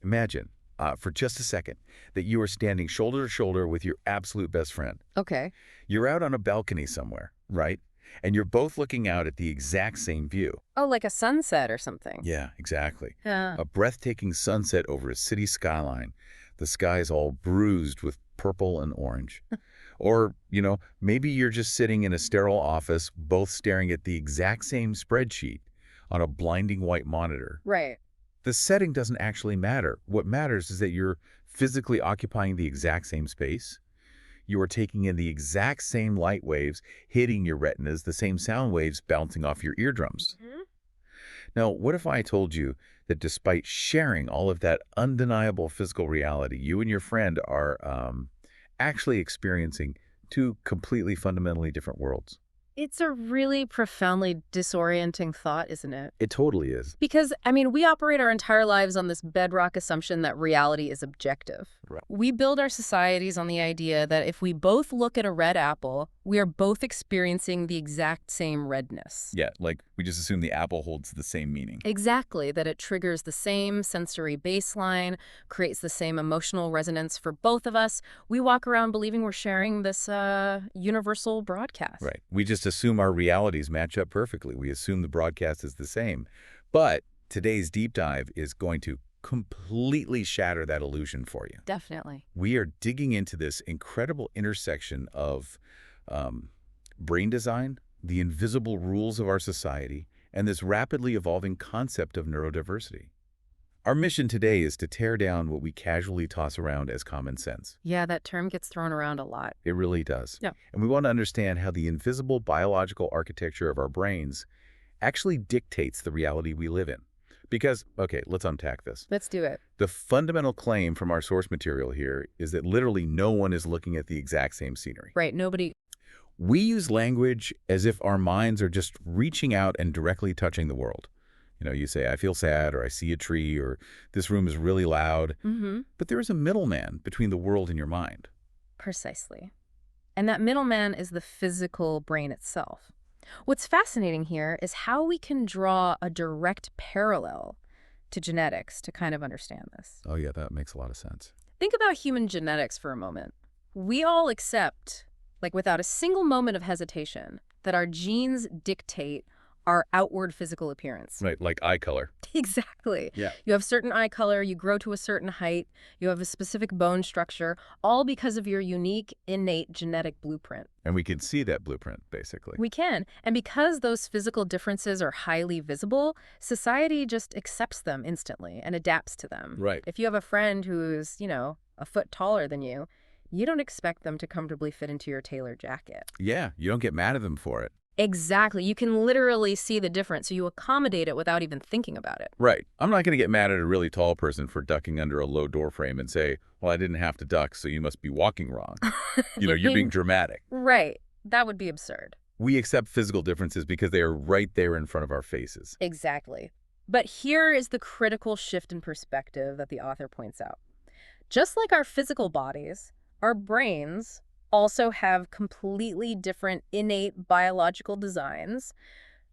Imagine, for just a second, that you are standing shoulder to shoulder with your absolute best friend. Okay. You're out on a balcony somewhere, right? And you're both looking out at the exact same view. Oh, like a sunset or something. Yeah, exactly. Yeah. A breathtaking sunset over a city skyline. The sky's all bruised with purple and orange. Or, maybe you're just sitting in a sterile office, both staring at the exact same spreadsheet on a blinding white monitor. Right. The setting doesn't actually matter. What matters is that you're physically occupying the exact same space. You are taking in the exact same light waves hitting your retinas, the same sound waves bouncing off your eardrums. Mm-hmm. Now, what if I told you that despite sharing all of that undeniable physical reality, you and your friend are actually experiencing two completely fundamentally different worlds? It's a really profoundly disorienting thought, isn't it? It totally is. Because, we operate our entire lives on this bedrock assumption that reality is objective. Right. We build our societies on the idea that if we both look at a red apple, we are both experiencing the exact same redness. Yeah, like we just assume the apple holds the same meaning. Exactly, that it triggers the same sensory baseline, creates the same emotional resonance for both of us. We walk around believing we're sharing this universal broadcast. Right. We just assume our realities match up perfectly. We assume the broadcast is the same. But today's deep dive is going to completely shatter that illusion for you. Definitely. We are digging into this incredible intersection of brain design, the invisible rules of our society, and this rapidly evolving concept of neurodiversity. Our mission today is to tear down what we casually toss around as common sense. Yeah, that term gets thrown around a lot. It really does. Yeah. And we want to understand how the invisible biological architecture of our brains actually dictates the reality we live in. Because, okay, let's unpack this. Let's do it. The fundamental claim from our source material here is that literally no one is looking at the exact same scenery. Right, nobody... We use language as if our minds are just reaching out and directly touching the world. You say, I feel sad, or I see a tree, or this room is really loud. Mm-hmm. But there is a middleman between the world and your mind. Precisely. And that middleman is the physical brain itself. What's fascinating here is how we can draw a direct parallel to genetics to kind of understand this. Oh, yeah, that makes a lot of sense. Think about human genetics for a moment. We all accept, without a single moment of hesitation, that our genes dictate our outward physical appearance. Right, like eye color. Exactly. Yeah. You have certain eye color, you grow to a certain height, you have a specific bone structure, all because of your unique, innate genetic blueprint. And we can see that blueprint, basically. We can. And because those physical differences are highly visible, society just accepts them instantly and adapts to them. Right. If you have a friend who's, a foot taller than you don't expect them to comfortably fit into your tailored jacket. Yeah, you don't get mad at them for it. Exactly. You can literally see the difference, so you accommodate it without even thinking about it. Right. I'm not going to get mad at a really tall person for ducking under a low door frame and say, well, I didn't have to duck, so you must be walking wrong. You're being dramatic. Right. That would be absurd. We accept physical differences because they are right there in front of our faces. Exactly. But here is the critical shift in perspective that the author points out. Just like our physical bodies, our brains also have completely different innate biological designs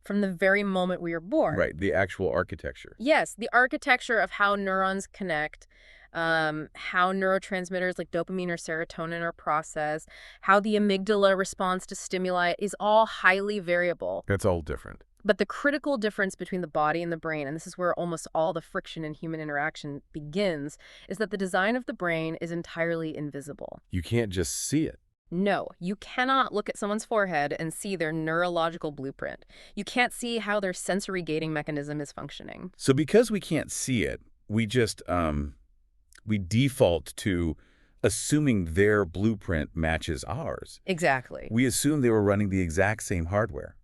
from the very moment we are born. Right, the actual architecture. Yes, the architecture of how neurons connect, how neurotransmitters like dopamine or serotonin are processed, how the amygdala responds to stimuli is all highly variable. That's all different. But the critical difference between the body and the brain, and this is where almost all the friction in human interaction begins, is that the design of the brain is entirely invisible. You can't just see it. No, you cannot look at someone's forehead and see their neurological blueprint. You can't see how their sensory gating mechanism is functioning. So because we can't see it, we just, we default to assuming their blueprint matches ours. Exactly. We assume they were running the exact same hardware.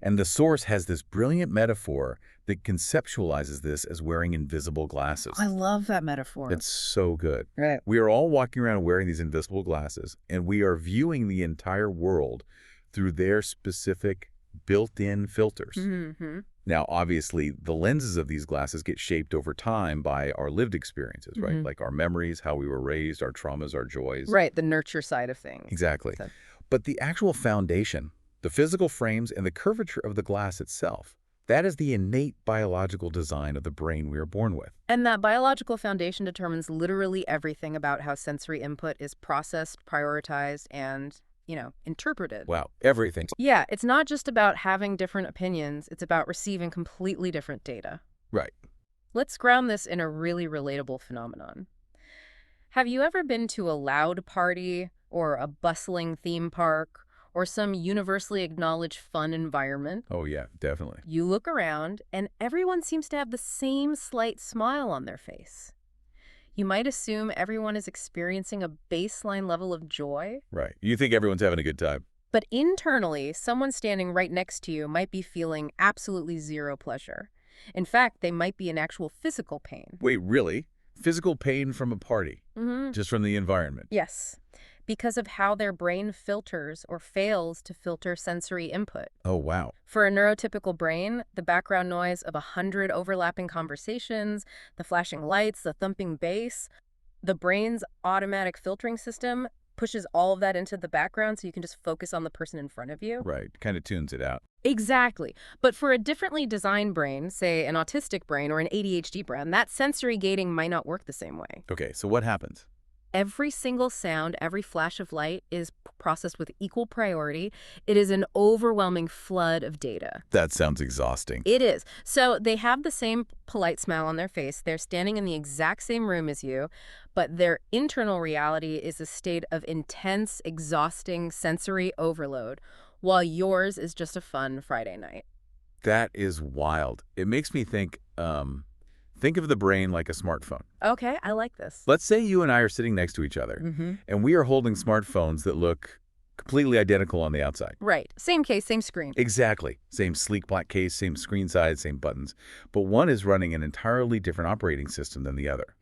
And the source has this brilliant metaphor that conceptualizes this as wearing invisible glasses. I love that metaphor. It's so good. Right. We are all walking around wearing these invisible glasses, and we are viewing the entire world through their specific built-in filters. Mm-hmm. Now, obviously, the lenses of these glasses get shaped over time by our lived experiences, right? Mm-hmm. Like our memories, how we were raised, our traumas, our joys. Right, the nurture side of things. Exactly. So. But the actual foundation, the physical frames and the curvature of the glass itself, That is the innate biological design of the brain we are born with. And that biological foundation determines literally everything about how sensory input is processed, prioritized, and, interpreted. Wow, everything. Yeah, it's not just about having different opinions, it's about receiving completely different data. Right. Let's ground this in a really relatable phenomenon. Have you ever been to a loud party or a bustling theme park or some universally acknowledged fun environment? Oh, yeah, definitely. You look around and everyone seems to have the same slight smile on their face. You might assume everyone is experiencing a baseline level of joy, Right. You think everyone's having a good time. but internally, someone standing right next to you might be feeling absolutely zero pleasure. In fact, they might be in actual physical pain. Wait, really? Physical pain from a party, just from the environment? Yes, because of how their brain filters or fails to filter sensory input. Oh, wow. For a neurotypical brain, the background noise of 100 overlapping conversations, the flashing lights, the thumping bass, the brain's automatic filtering system pushes all of that into the background so you can just focus on the person in front of you. Right. Kind of tunes it out. Exactly. But for a differently designed brain, say an autistic brain or an ADHD brain, that sensory gating might not work the same way. Okay, so what happens? Every single sound, every flash of light is processed with equal priority. It is an overwhelming flood of data. That sounds exhausting. It is. So they have the same polite smile on their face. They're standing in the exact same room as you, but their internal reality is a state of intense, exhausting sensory overload, while yours is just a fun Friday night. That is wild. It makes me think of the brain like a smartphone. Okay, I like this. Let's say you and I are sitting next to each other, and we are holding smartphones that look completely identical on the outside. Right. Same case, same screen. Exactly. Same sleek black case, same screen size, same buttons. But one is running an entirely different operating system than the other.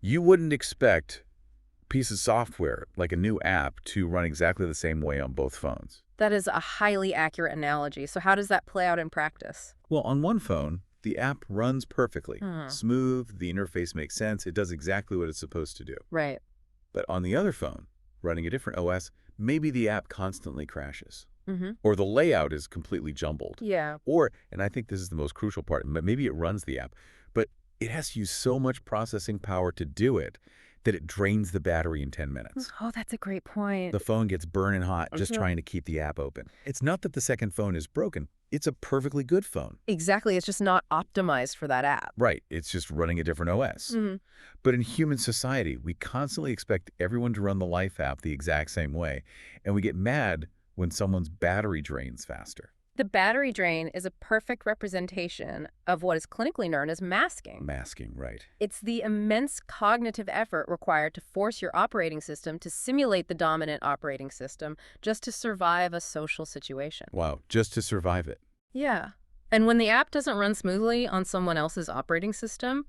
You wouldn't expect a piece of software, like a new app, to run exactly the same way on both phones. That is a highly accurate analogy. So how does that play out in practice? Well, on one phone, the app runs perfectly. Smooth, the interface makes sense, it does exactly what it's supposed to do. Right. But on the other phone, running a different OS, maybe the app constantly crashes. Or the layout is completely jumbled. Yeah. Or, and I think this is the most crucial part, maybe it runs the app, but it has to use so much processing power to do it that it drains the battery in 10 minutes. Oh, that's a great point. The phone gets burning hot just trying to keep the app open. It's not that the second phone is broken. It's a perfectly good phone. Exactly. It's just not optimized for that app. Right. It's just running a different OS. But in human society, we constantly expect everyone to run the Life app the exact same way, and we get mad when someone's battery drains faster. The battery drain is a perfect representation of what is clinically known as masking. Masking, right. It's the immense cognitive effort required to force your operating system to simulate the dominant operating system just to survive a social situation. Wow, just to survive it. Yeah. And when the app doesn't run smoothly on someone else's operating system,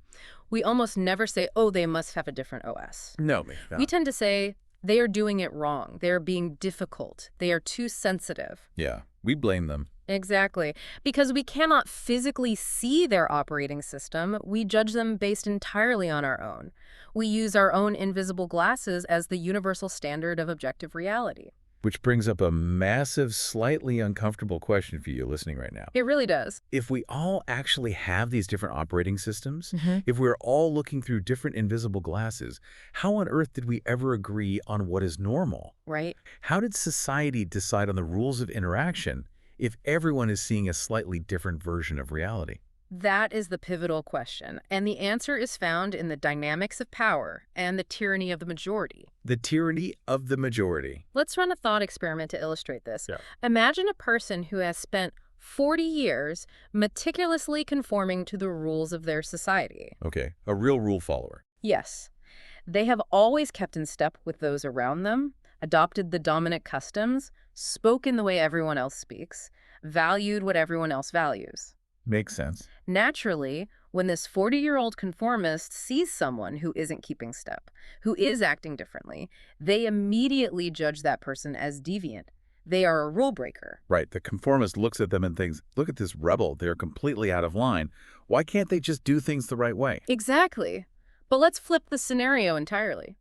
we almost never say, oh, they must have a different OS. No. We tend to say, they are doing it wrong. They are being difficult. They are too sensitive. Yeah, we blame them. Exactly. Because we cannot physically see their operating system, we judge them based entirely on our own. We use our own invisible glasses as the universal standard of objective reality. Which brings up a massive, slightly uncomfortable question for you listening right now. It really does. If we all actually have these different operating systems, if we're all looking through different invisible glasses, how on earth did we ever agree on what is normal? Right. How did society decide on the rules of interaction if everyone is seeing a slightly different version of reality? That is the pivotal question, and the answer is found in the dynamics of power and the tyranny of the majority. The tyranny of the majority. Let's run a thought experiment to illustrate this. Yeah. Imagine a person who has spent 40 years meticulously conforming to the rules of their society. Okay, a real rule follower. Yes. They have always kept in step with those around them, adopted the dominant customs, spoken the way everyone else speaks, valued what everyone else values. Makes sense. Naturally, when this 40-year-old conformist sees someone who isn't keeping step, who is acting differently, they immediately judge that person as deviant. They are a rule breaker. Right. The conformist looks at them and thinks, look at this rebel. They're completely out of line. Why can't they just do things the right way? Exactly. But let's flip the scenario entirely.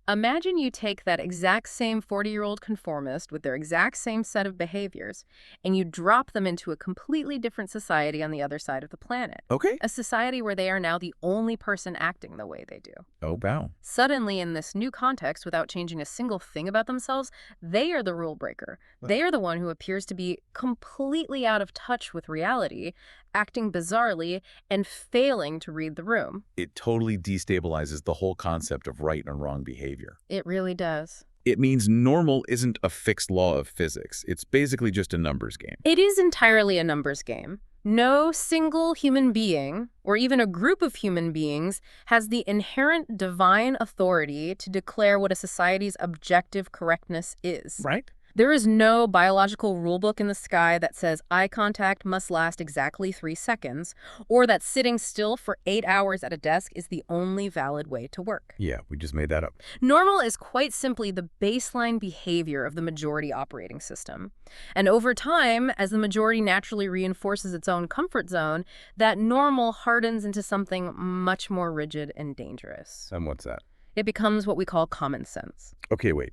Imagine you take that exact same 40-year-old conformist with their exact same set of behaviors, and you drop them into a completely different society on the other side of the planet. Okay. A society where they are now the only person acting the way they do. Oh, wow. Suddenly, in this new context, without changing a single thing about themselves, they are the rule breaker. They are the one who appears to be completely out of touch with reality, acting bizarrely, and failing to read the room. It totally destabilizes the whole concept of right and wrong behavior. It really does. It means normal isn't a fixed law of physics. It's basically just a numbers game. It is entirely a numbers game. No single human being, or even a group of human beings, has the inherent divine authority to declare what a society's objective correctness is. Right? There is no biological rulebook in the sky that says eye contact must last exactly 3 seconds, or that sitting still for 8 hours at a desk is the only valid way to work. Yeah, we just made that up. Normal is quite simply the baseline behavior of the majority operating system. And over time, as the majority naturally reinforces its own comfort zone, that normal hardens into something much more rigid and dangerous. And what's that? It becomes what we call common sense. Okay, wait.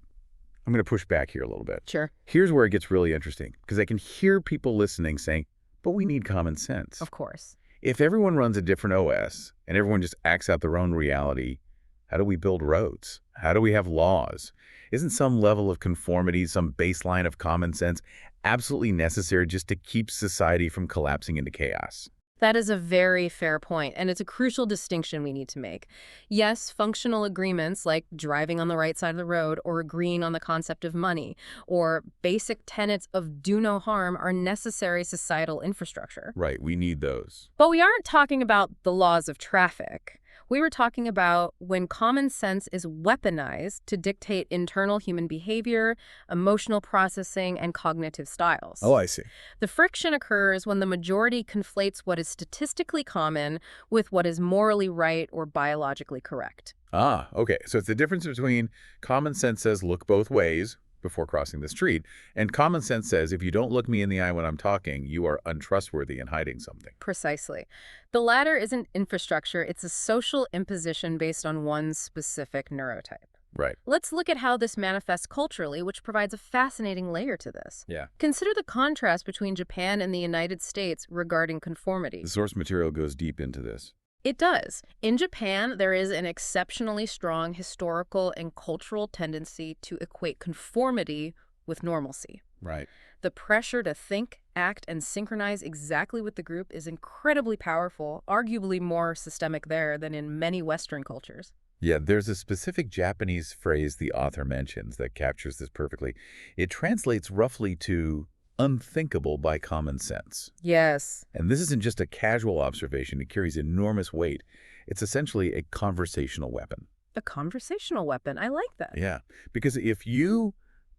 I'm going to push back here a little bit. Sure. Here's where it gets really interesting, because I can hear people listening saying, but we need common sense. Of course. If everyone runs a different OS and everyone just acts out their own reality, how do we build roads? How do we have laws? Isn't some level of conformity, some baseline of common sense, absolutely necessary just to keep society from collapsing into chaos? That is a very fair point, and it's a crucial distinction we need to make. Yes, functional agreements like driving on the right side of the road or agreeing on the concept of money or basic tenets of do no harm are necessary societal infrastructure. Right, we need those. But we aren't talking about the laws of traffic. We were talking about when common sense is weaponized to dictate internal human behavior, emotional processing, and cognitive styles. Oh, I see. The friction occurs when the majority conflates what is statistically common with what is morally right or biologically correct. Ah, okay. So it's the difference between common sense says look both ways before crossing the street, and common sense says if you don't look me in the eye when I'm talking, you are untrustworthy and hiding something. Precisely. The latter isn't infrastructure, it's a social imposition based on one specific neurotype. Right. Let's look at how this manifests culturally, which provides a fascinating layer to this. Yeah. Consider the contrast between Japan and the United States regarding conformity. The source material goes deep into this. It does. In Japan, there is an exceptionally strong historical and cultural tendency to equate conformity with normalcy. Right. The pressure to think, act, and synchronize exactly with the group is incredibly powerful, arguably more systemic there than in many Western cultures. Yeah, there's a specific Japanese phrase the author mentions that captures this perfectly. It translates roughly to unthinkable by common sense. Yes. And this isn't just a casual observation. It carries enormous weight. It's essentially a conversational weapon. A conversational weapon. I like that. Yeah, because if you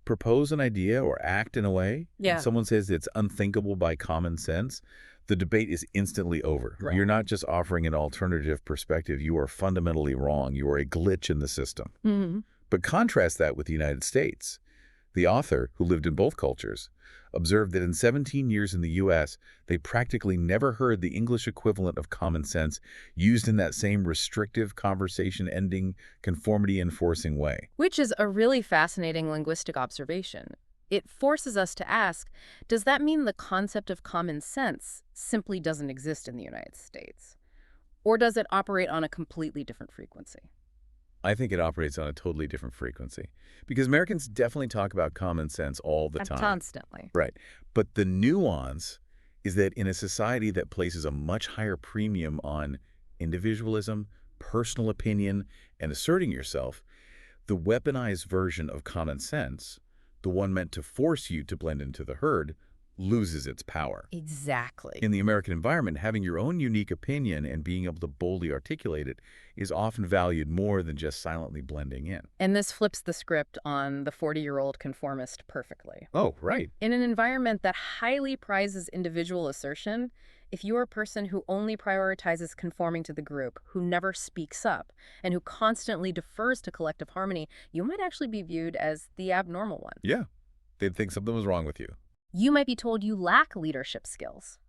propose an idea or act in a way, and someone says it's unthinkable by common sense, the debate is instantly over. Right. You're not just offering an alternative perspective. You are fundamentally wrong. You are a glitch in the system. Mm-hmm. But contrast that with the United States. The author, who lived in both cultures, observed that in 17 years in the U.S., they practically never heard the English equivalent of common sense used in that same restrictive, conversation-ending, conformity-enforcing way. Which is a really fascinating linguistic observation. It forces us to ask, does that mean the concept of common sense simply doesn't exist in the United States? Or does it operate on a completely different frequency? I think it operates on a totally different frequency. Because Americans definitely talk about common sense all the time. Constantly. Right. But the nuance is that in a society that places a much higher premium on individualism, personal opinion, and asserting yourself, the weaponized version of common sense, the one meant to force you to blend into the herd, loses its power. Exactly. In the American environment, having your own unique opinion and being able to boldly articulate it is often valued more than just silently blending in. And this flips the script on the 40-year-old conformist perfectly. Oh, right. In an environment that highly prizes individual assertion, if you're a person who only prioritizes conforming to the group, who never speaks up, and who constantly defers to collective harmony, you might actually be viewed as the abnormal one. Yeah. They'd think something was wrong with you. You might be told you lack leadership skills,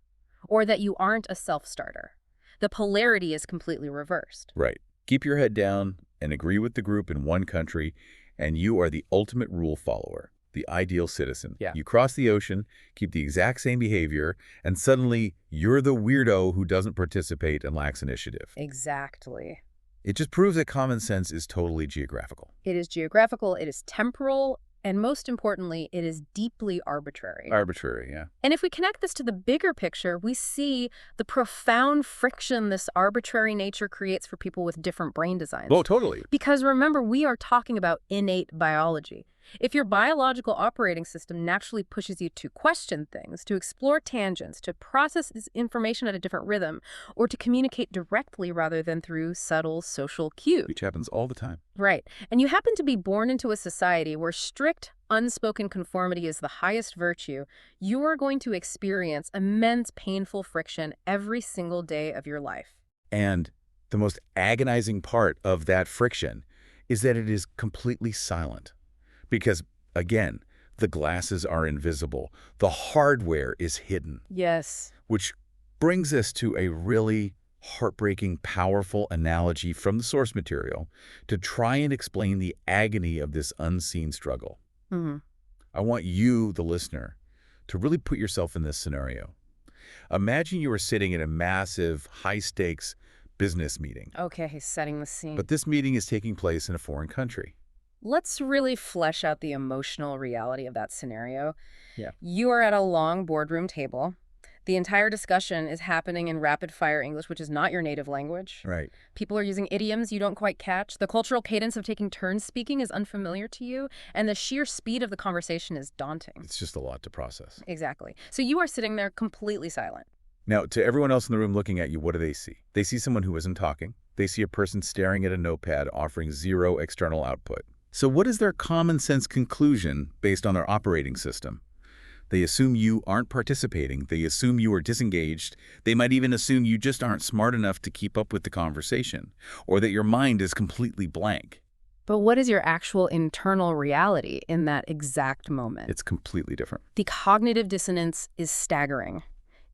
or that you aren't a self-starter. The polarity is completely reversed. Right. Keep your head down and agree with the group in one country, and you are the ultimate rule follower, the ideal citizen. Yeah. You cross the ocean, keep the exact same behavior, and suddenly you're the weirdo who doesn't participate and lacks initiative. Exactly. It just proves that common sense is totally geographical. It is geographical, it is temporal, and most importantly, it is deeply arbitrary. Arbitrary, yeah. And if we connect this to the bigger picture, we see the profound friction this arbitrary nature creates for people with different brain designs. Oh, totally. Because remember, we are talking about innate biology. If your biological operating system naturally pushes you to question things, to explore tangents, to process this information at a different rhythm, or to communicate directly rather than through subtle social cues. Which happens all the time. Right. And you happen to be born into a society where strict, unspoken conformity is the highest virtue, you are going to experience immense painful friction every single day of your life. And the most agonizing part of that friction is that it is completely silent. Because, again, the glasses are invisible. The hardware is hidden. Yes. Which brings us to a really heartbreaking, powerful analogy from the source material to try and explain the agony of this unseen struggle. Mm-hmm. I want you, the listener, to really put yourself in this scenario. Imagine you are sitting in a massive, high-stakes business meeting. Okay, he's setting the scene. But this meeting is taking place in a foreign country. Let's really flesh out the emotional reality of that scenario. Yeah. You are at a long boardroom table. The entire discussion is happening in rapid-fire English, which is not your native language. Right. People are using idioms you don't quite catch. The cultural cadence of taking turns speaking is unfamiliar to you, and the sheer speed of the conversation is daunting. It's just a lot to process. Exactly. So you are sitting there completely silent. Now, to everyone else in the room looking at you, what do they see? They see someone who isn't talking. They see a person staring at a notepad, offering zero external output. So what is their common sense conclusion based on their operating system? They assume you aren't participating. They assume you are disengaged. They might even assume you just aren't smart enough to keep up with the conversation, or that your mind is completely blank. But what is your actual internal reality in that exact moment? It's completely different. The cognitive dissonance is staggering.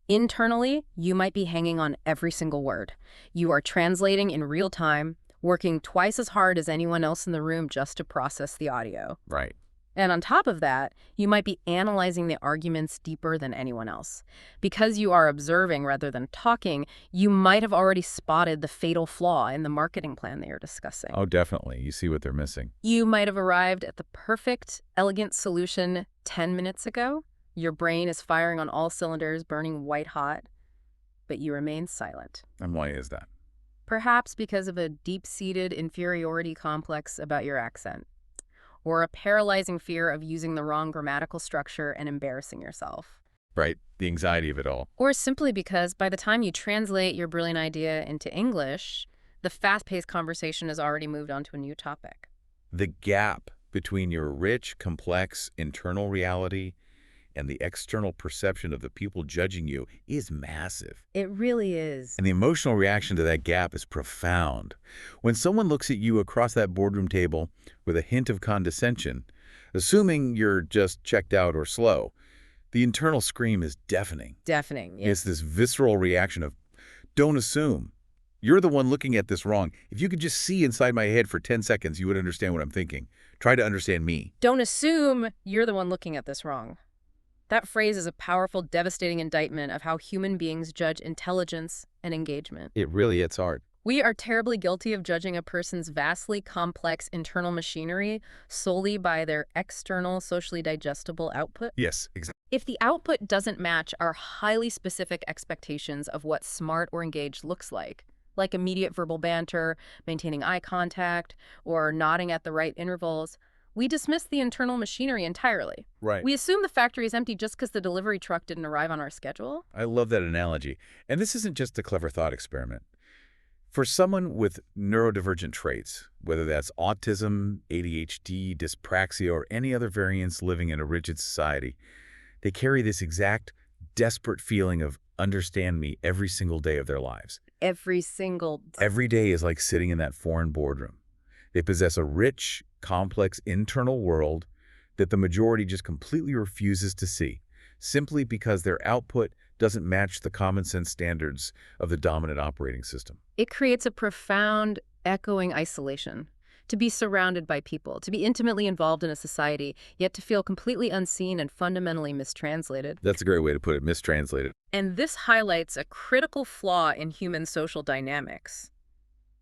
Internally, you might be hanging on every single word. You are translating in real time, working twice as hard as anyone else in the room just to process the audio. Right. And on top of that, you might be analyzing the arguments deeper than anyone else. Because you are observing rather than talking, you might have already spotted the fatal flaw in the marketing plan they are discussing. Oh, definitely. You see what they're missing. You might have arrived at the perfect, elegant solution 10 minutes ago. Your brain is firing on all cylinders, burning white hot, but you remain silent. And why is that? Perhaps because of a deep-seated inferiority complex about your accent, or a paralyzing fear of using the wrong grammatical structure and embarrassing yourself. Right. The anxiety of it all. Or simply because by the time you translate your brilliant idea into English, the fast-paced conversation has already moved on to a new topic. The gap between your rich, complex internal reality and the external perception of the people judging you is massive. It really is. And the emotional reaction to that gap is profound. When someone looks at you across that boardroom table with a hint of condescension, assuming you're just checked out or slow, the internal scream is deafening. Deafening, yeah. It's this visceral reaction of, don't assume. You're the one looking at this wrong. If you could just see inside my head for 10 seconds, you would understand what I'm thinking. Try to understand me. Don't assume you're the one looking at this wrong. That phrase is a powerful, devastating indictment of how human beings judge intelligence and engagement. It really hits hard. We are terribly guilty of judging a person's vastly complex internal machinery solely by their external, socially digestible output. Yes, exactly. If the output doesn't match our highly specific expectations of what smart or engaged looks like immediate verbal banter, maintaining eye contact, or nodding at the right intervals, we dismiss the internal machinery entirely. Right. We assume the factory is empty just because the delivery truck didn't arrive on our schedule. I love that analogy. And this isn't just a clever thought experiment. For someone with neurodivergent traits, whether that's autism, ADHD, dyspraxia, or any other variants living in a rigid society, they carry this exact desperate feeling of understand me every single day of their lives. Every single day. Every day is like sitting in that foreign boardroom. They possess a rich, complex internal world that the majority just completely refuses to see, simply because their output doesn't match the common sense standards of the dominant operating system. It creates a profound, echoing isolation. to be surrounded by people, to be intimately involved in a society, yet to feel completely unseen and fundamentally mistranslated. That's a great way to put it, mistranslated. And this highlights a critical flaw in human social dynamics.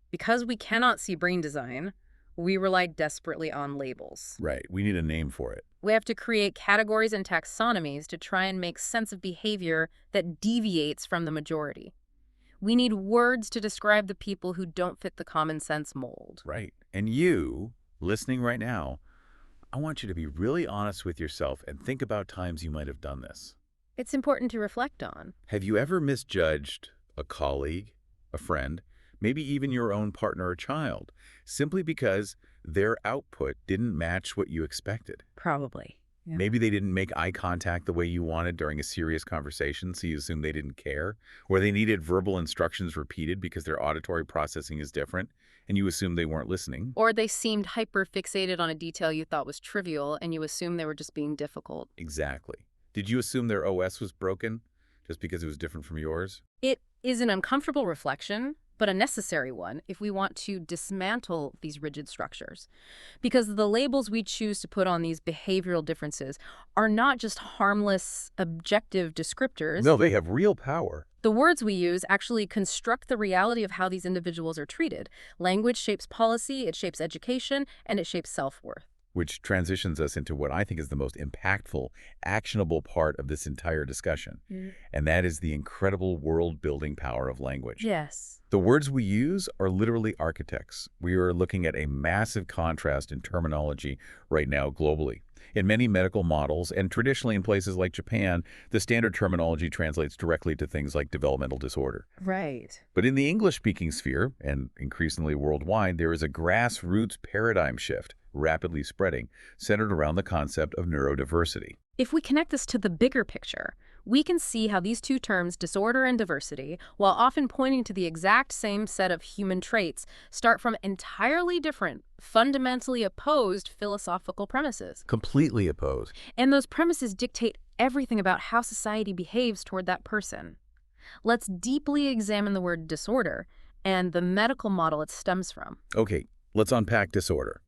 Because we cannot see brain design, we rely desperately on labels. Right. We need a name for it. We have to create categories and taxonomies to try and make sense of behavior that deviates from the majority. We need words to describe the people who don't fit the common sense mold. Right. And you, listening right now, I want you to be really honest with yourself and think about times you might have done this. It's important to reflect on. Have you ever misjudged a colleague, a friend, maybe even your own partner or child, simply because their output didn't match what you expected? Probably. Yeah. Maybe they didn't make eye contact the way you wanted during a serious conversation, so you assume they didn't care, or they needed verbal instructions repeated because their auditory processing is different, and you assume they weren't listening. Or they seemed hyper-fixated on a detail you thought was trivial, and you assume they were just being difficult. Exactly. Did you assume their OS was broken just because it was different from yours? It is an uncomfortable reflection, but a necessary one if we want to dismantle these rigid structures. Because the labels we choose to put on these behavioral differences are not just harmless, objective descriptors. No, they have real power. The words we use actually construct the reality of how these individuals are treated. Language shapes policy, it shapes education, and it shapes self-worth. Which transitions us into what I think is the most impactful, actionable part of this entire discussion. And that is the incredible world-building power of language. Yes. The words we use are literally architects. We are looking at a massive contrast in terminology right now globally. In many medical models, and traditionally in places like Japan, the standard terminology translates directly to things like developmental disorder. Right. But in the English-speaking sphere, and increasingly worldwide, there is a grassroots paradigm shift rapidly spreading, centered around the concept of neurodiversity. If we connect this to the bigger picture, we can see how these two terms, disorder and diversity, while often pointing to the exact same set of human traits, start from entirely different, fundamentally opposed philosophical premises. Completely opposed. And those premises dictate everything about how society behaves toward that person. Let's deeply examine the word disorder and the medical model it stems from. Okay, let's unpack disorder.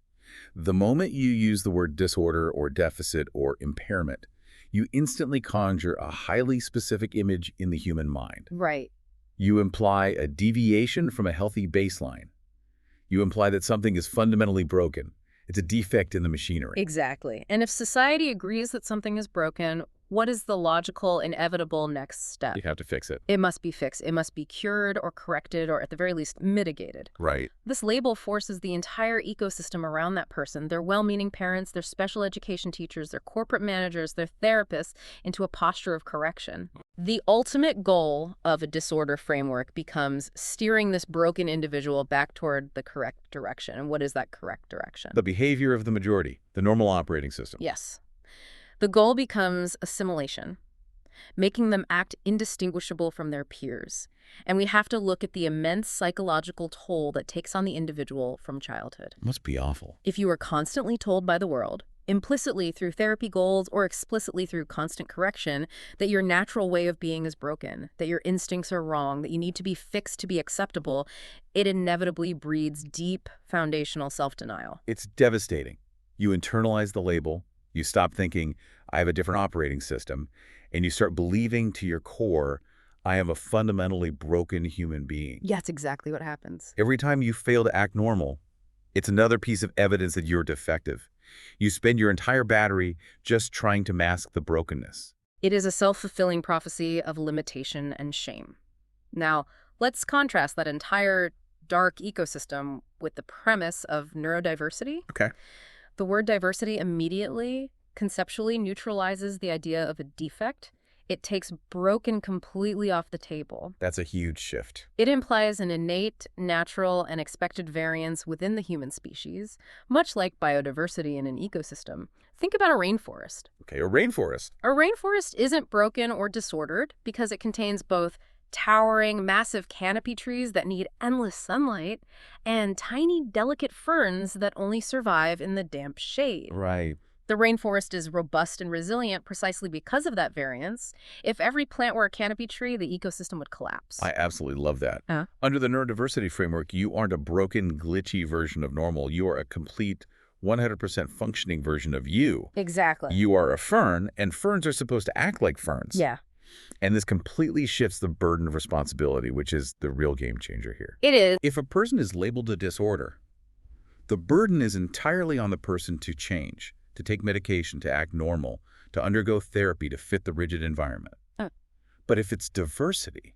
The moment you use the word disorder or deficit or impairment, you instantly conjure a highly specific image in the human mind. Right. You imply a deviation from a healthy baseline. You imply that something is fundamentally broken. It's a defect in the machinery. Exactly. And if society agrees that something is broken, what is the logical, inevitable next step? You have to fix it. It must be fixed. It must be cured or corrected or at the very least mitigated. Right. This label forces the entire ecosystem around that person, their well-meaning parents, their special education teachers, their corporate managers, their therapists, into a posture of correction. The ultimate goal of a disorder framework becomes steering this broken individual back toward the correct direction. And what is that correct direction? The behavior of the majority, the normal operating system. Yes. The goal becomes assimilation, making them act indistinguishable from their peers. And we have to look at the immense psychological toll that takes on the individual from childhood. It must be awful. If you are constantly told by the world, implicitly through therapy goals or explicitly through constant correction, that your natural way of being is broken, that your instincts are wrong, that you need to be fixed to be acceptable, it inevitably breeds deep foundational self-denial. It's devastating. You internalize the label. You stop thinking, I have a different operating system, and you start believing to your core, I am a fundamentally broken human being. Yeah, that's exactly what happens. Every time you fail to act normal, it's another piece of evidence that you're defective. You spend your entire battery just trying to mask the brokenness. It is a self-fulfilling prophecy of limitation and shame. Now, let's contrast that entire dark ecosystem with the premise of neurodiversity. Okay. The word diversity immediately, conceptually neutralizes the idea of a defect. It takes broken completely off the table. That's a huge shift. It implies an innate, natural, and expected variance within the human species, much like biodiversity in an ecosystem. Think about a rainforest. Okay, a rainforest. A rainforest isn't broken or disordered because it contains both towering, massive canopy trees that need endless sunlight and tiny, delicate ferns that only survive in the damp shade. Right. The rainforest is robust and resilient precisely because of that variance. If every plant were a canopy tree, the ecosystem would collapse. I absolutely love that. Uh, Under the neurodiversity framework, you aren't a broken, glitchy version of normal. You are a complete, 100% functioning version of you. exactly. You are a fern, and ferns are supposed to act like ferns. Yeah. And this completely shifts the burden of responsibility, which is the real game changer here. It is. If a person is labeled a disorder, the burden is entirely on the person to change, to take medication, to act normal, to undergo therapy to fit the rigid environment. But if it's diversity,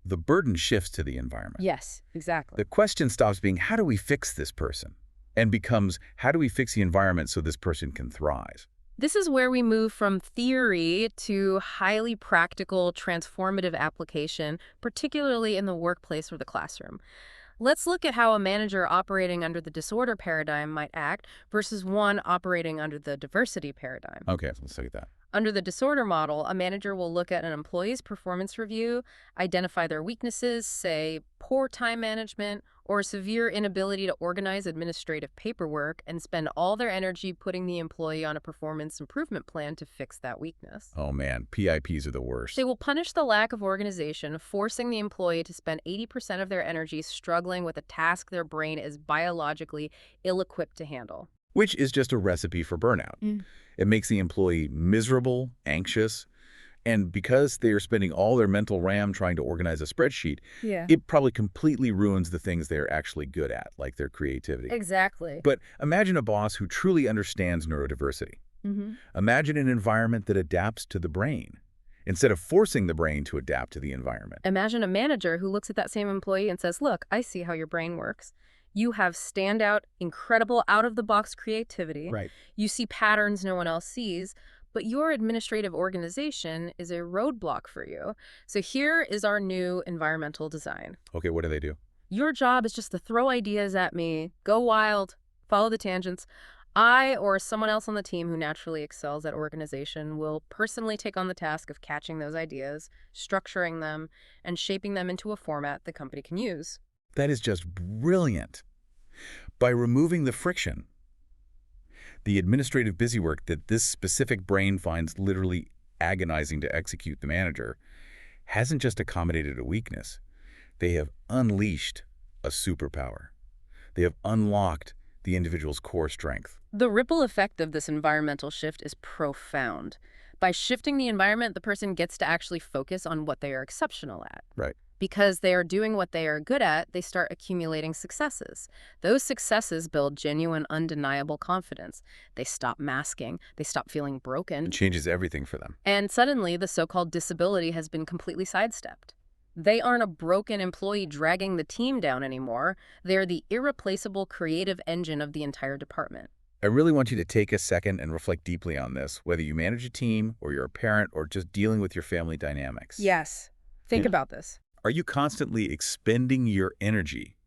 the burden shifts to the environment. Yes, exactly. The question stops being, how do we fix this person? And becomes, how do we fix the environment so this person can thrive? This is where we move from theory to highly practical, transformative application, particularly in the workplace or the classroom. Let's look at how a manager operating under the disorder paradigm might act versus one operating under the diversity paradigm. Okay, let's look at that. Under the disorder model, a manager will look at an employee's performance review, identify their weaknesses, say poor time management or severe inability to organize administrative paperwork, and spend all their energy putting the employee on a performance improvement plan to fix that weakness. Oh man, PIPs are the worst. They will punish the lack of organization, forcing the employee to spend 80% of their energy struggling with a task their brain is biologically ill-equipped to handle. Which is just a recipe for burnout. It makes the employee miserable, anxious, and because they are spending all their mental RAM trying to organize a spreadsheet, it probably completely ruins the things they're actually good at, like their creativity. Exactly. But imagine a boss who truly understands neurodiversity. Imagine an environment that adapts to the brain, instead of forcing the brain to adapt to the environment. Imagine a manager who looks at that same employee and says, look, I see how your brain works. You have standout, incredible, out-of-the-box creativity. Right. You see patterns no one else sees, but your administrative organization is a roadblock for you. So here is our new environmental design. Okay, what do they do? Your job is just to throw ideas at me, go wild, follow the tangents. I or someone else on the team who naturally excels at organization will personally take on the task of catching those ideas, structuring them, and shaping them into a format the company can use. That is just brilliant. By removing the friction, the administrative busywork that this specific brain finds literally agonizing to execute, the manager hasn't just accommodated a weakness. They have unleashed a superpower. They have unlocked the individual's core strength. The ripple effect of this environmental shift is profound. By shifting the environment, the person gets to actually focus on what they are exceptional at. Right. Because they are doing what they are good at, they start accumulating successes. Those successes build genuine, undeniable confidence. They stop masking. They stop feeling broken. It changes everything for them. And suddenly, the so-called disability has been completely sidestepped. They aren't a broken employee dragging the team down anymore. They're the irreplaceable creative engine of the entire department. I really want you to take a second and reflect deeply on this, whether you manage a team or you're a parent or just dealing with your family dynamics. Yes. Think about this. Are you constantly expending your energy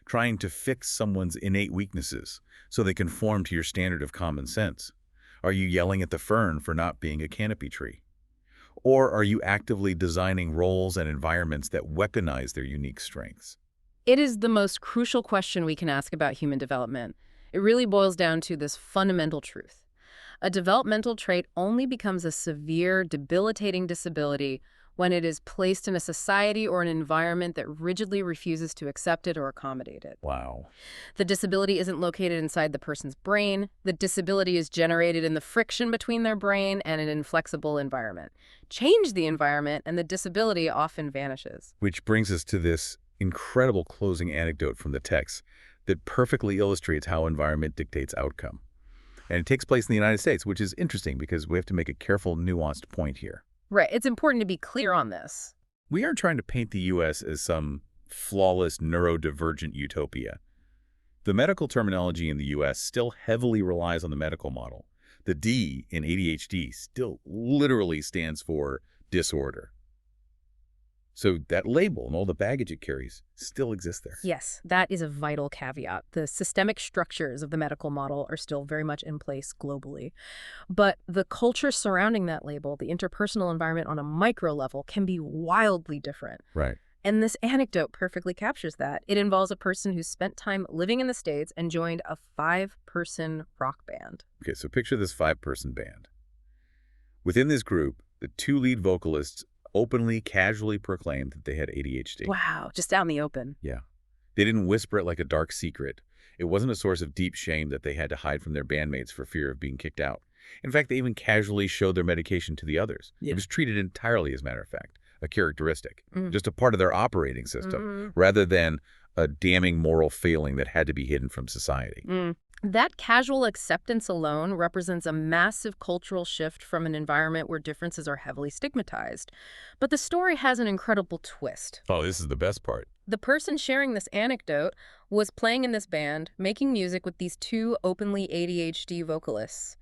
trying to fix someone's innate weaknesses so they conform to your standard of common sense? Are you yelling at the fern for not being a canopy tree? Or are you actively designing roles and environments that weaponize their unique strengths? It is the most crucial question we can ask about human development. It really boils down to this fundamental truth. A developmental trait only becomes a severe, debilitating disability when it is placed in a society or an environment that rigidly refuses to accept it or accommodate it. Wow. The disability isn't located inside the person's brain. The disability is generated in the friction between their brain and an inflexible environment. Change the environment, and the disability often vanishes. Which brings us to this incredible closing anecdote from the text that perfectly illustrates how environment dictates outcome. And it takes place in the United States, which is interesting because we have to make a careful, nuanced point here. Right. It's important to be clear on this. We aren't trying to paint the U.S. as some flawless, neurodivergent utopia. The medical terminology in the U.S. still heavily relies on the medical model. The D in ADHD still literally stands for disorder. So that label and all the baggage it carries still exists there. Yes, that is a vital caveat. The systemic structures of the medical model are still very much in place globally. But the culture surrounding that label, the interpersonal environment on a micro level, can be wildly different. Right. And this anecdote perfectly captures that. It involves a person who spent time living in the States and joined a 5-person rock band. Okay, so picture this 5-person band. Within this group, the 2 lead vocalists openly, casually proclaimed that they had ADHD. Wow, just out in the open. Yeah. They didn't whisper it like a dark secret. It wasn't a source of deep shame that they had to hide from their bandmates for fear of being kicked out. In fact, they even casually showed their medication to the others. Yeah. It was treated entirely, as a matter of fact, a characteristic, Mm. just a part of their operating system, rather than a damning moral failing that had to be hidden from society. That casual acceptance alone represents a massive cultural shift from an environment where differences are heavily stigmatized. But the story has an incredible twist. Oh, this is the best part. The person sharing this anecdote was playing in this band, making music with these 2 openly ADHD vocalists.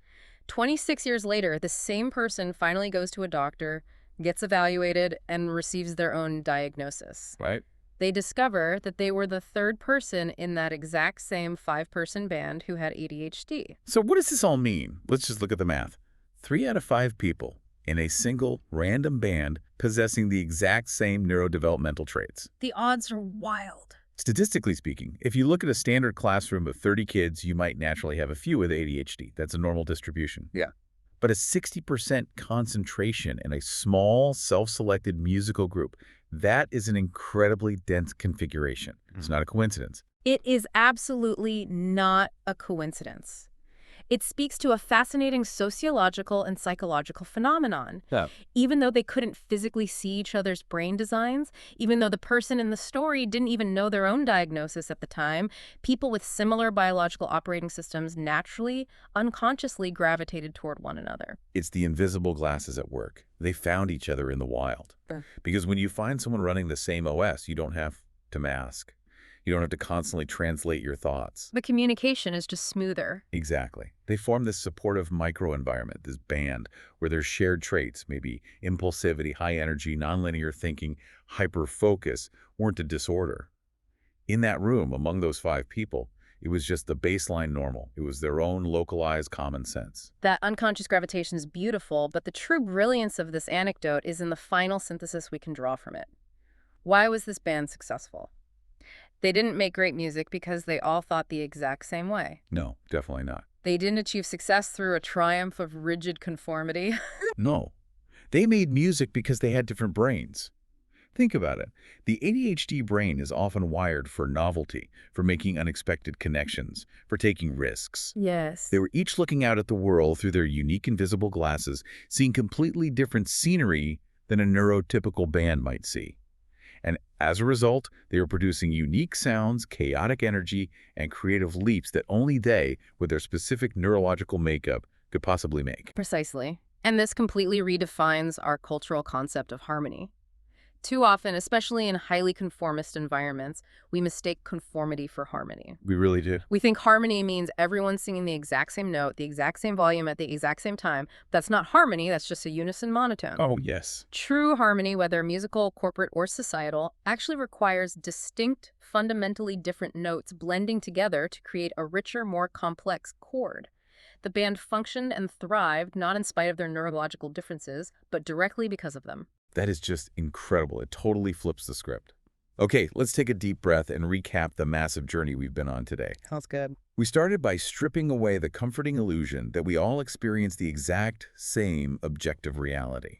26 years later, the same person finally goes to a doctor, gets evaluated, and receives their own diagnosis. Right? They discover that they were the 3rd person in that exact same 5-person band who had ADHD. So what does this all mean? Let's just look at the math. 3 out of 5 people in a single random band possessing the exact same neurodevelopmental traits. The odds are wild. Statistically speaking, if you look at a standard classroom of 30 kids, you might naturally have a few with ADHD. That's a normal distribution. Yeah. But a 60% concentration in a small, self-selected musical group, that is an incredibly dense configuration. It's not a coincidence. It is absolutely not a coincidence. It speaks to a fascinating sociological and psychological phenomenon. Yeah. Even though they couldn't physically see each other's brain designs, even though the person in the story didn't even know their own diagnosis at the time, people with similar biological operating systems naturally, unconsciously gravitated toward one another. It's the invisible glasses at work. They found each other in the wild. Sure. Because when you find someone running the same OS, you don't have to mask. You don't have to constantly translate your thoughts. The communication is just smoother. Exactly. They form this supportive microenvironment, this band, where their shared traits, maybe impulsivity, high energy, nonlinear thinking, hyper-focus, weren't a disorder. In that room, among those 5 people, it was just the baseline normal. It was their own localized common sense. That unconscious gravitation is beautiful, but the true brilliance of this anecdote is in the final synthesis we can draw from it. Why was this band successful? They didn't make great music because they all thought the exact same way. No, definitely not. They didn't achieve success through a triumph of rigid conformity. No. They made music because they had different brains. Think about it. The ADHD brain is often wired for novelty, for making unexpected connections, for taking risks. Yes. They were each looking out at the world through their unique invisible glasses, seeing completely different scenery than a neurotypical band might see. And as a result, they were producing unique sounds, chaotic energy, and creative leaps that only they, with their specific neurological makeup, could possibly make. Precisely. And this completely redefines our cultural concept of harmony. Too often, especially in highly conformist environments, we mistake conformity for harmony. We really do. We think harmony means everyone singing the exact same note, the exact same volume at the exact same time. That's not harmony, that's just a unison monotone. Oh, yes. True harmony, whether musical, corporate, or societal, actually requires distinct, fundamentally different notes blending together to create a richer, more complex chord. The band functioned and thrived not in spite of their neurological differences, but directly because of them. That is just incredible. It totally flips the script. Okay, let's take a deep breath and recap the massive journey we've been on today. Sounds good. We started by stripping away the comforting illusion that we all experience the exact same objective reality.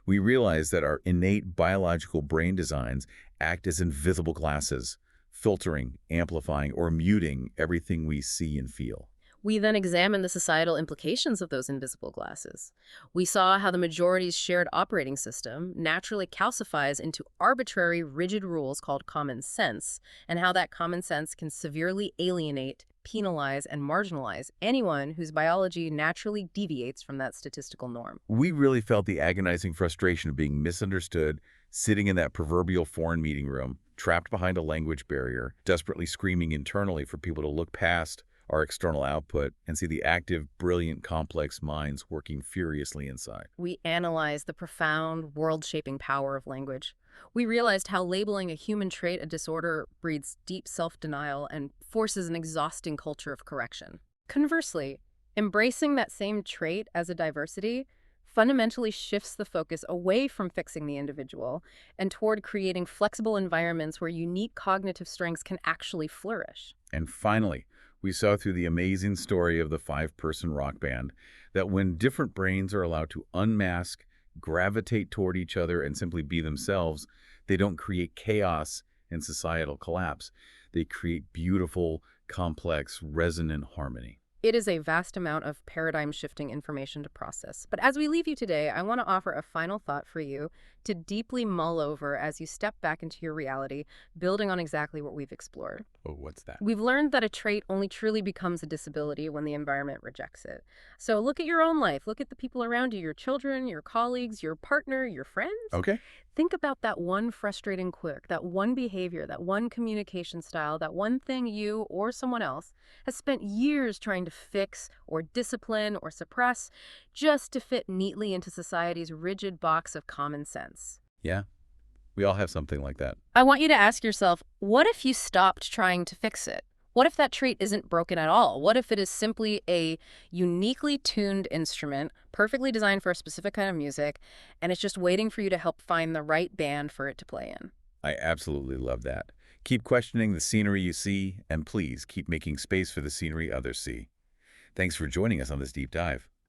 We realized that our innate biological brain designs act as invisible glasses, filtering, amplifying, or muting everything we see and feel. We then examined the societal implications of those invisible glasses. We saw how the majority's shared operating system naturally calcifies into arbitrary, rigid rules called common sense, and how that common sense can severely alienate, penalize, and marginalize anyone whose biology naturally deviates from that statistical norm. We really felt the agonizing frustration of being misunderstood, sitting in that proverbial foreign meeting room, trapped behind a language barrier, desperately screaming internally for people to look past our external output and see the active, brilliant, complex minds working furiously inside. We analyzed the profound, world-shaping power of language. We realized how labeling a human trait a disorder breeds deep self-denial and forces an exhausting culture of correction. Conversely, embracing that same trait as a diversity fundamentally shifts the focus away from fixing the individual and toward creating flexible environments where unique cognitive strengths can actually flourish. And finally, we saw through the amazing story of the five-person rock band that when different brains are allowed to unmask, gravitate toward each other, and simply be themselves, they don't create chaos and societal collapse. They create beautiful, complex, resonant harmony. It is a vast amount of paradigm-shifting information to process. But as we leave you today, I want to offer a final thought for you to deeply mull over as you step back into your reality, building on exactly what we've explored. Oh, what's that? We've learned that a trait only truly becomes a disability when the environment rejects it. So look at your own life. Look at the people around you, your children, your colleagues, your partner, your friends. Okay. Think about that one frustrating quirk, that one behavior, that one communication style, that one thing you or someone else has spent years trying to fix or discipline or suppress just to fit neatly into society's rigid box of common sense. Yeah, we all have something like that. I want you to ask yourself, what if you stopped trying to fix it? What if that trait isn't broken at all? What if it is simply a uniquely tuned instrument, perfectly designed for a specific kind of music, and it's just waiting for you to help find the right band for it to play in? I absolutely love that. Keep questioning the scenery you see, and please keep making space for the scenery others see. Thanks for joining us on this deep dive.